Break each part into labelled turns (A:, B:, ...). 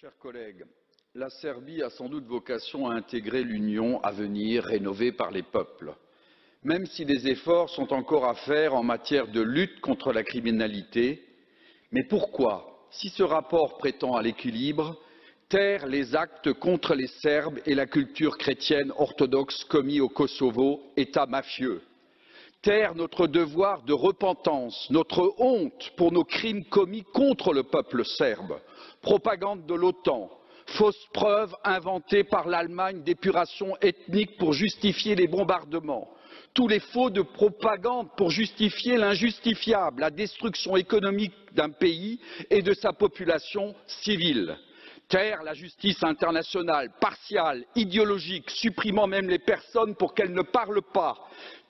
A: Chers collègues, la Serbie a sans doute vocation à intégrer l'Union à venir, rénovée par les peuples. Même si des efforts sont encore à faire en matière de lutte contre la criminalité, mais pourquoi, si ce rapport prétend à l'équilibre, taire les actes contre les Serbes et la culture chrétienne orthodoxe commis au Kosovo, État mafieux? Taire notre devoir de repentance, notre honte pour nos crimes commis contre le peuple serbe, propagande de l'OTAN, fausses preuves inventées par l'Allemagne d'épuration ethnique pour justifier les bombardements, tous les faux de propagande pour justifier l'injustifiable, la destruction économique d'un pays et de sa population civile. Taire la justice internationale, partiale, idéologique, supprimant même les personnes pour qu'elles ne parlent pas.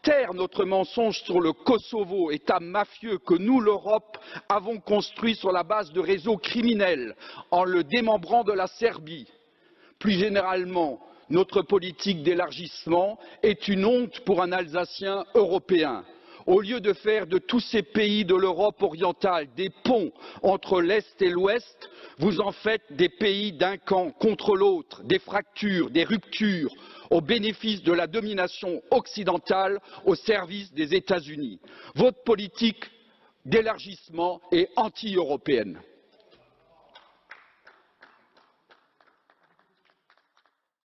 A: Taire notre mensonge sur le Kosovo, État mafieux que nous, l'Europe, avons construit sur la base de réseaux criminels, en le démembrant de la Serbie. Plus généralement, notre politique d'élargissement est une honte pour un Alsacien européen. Au lieu de faire de tous ces pays de l'Europe orientale des ponts entre l'Est et l'Ouest, vous en faites des pays d'un camp contre l'autre, des fractures, des ruptures, au bénéfice de la domination occidentale au service des États-Unis. Votre politique d'élargissement est anti-européenne.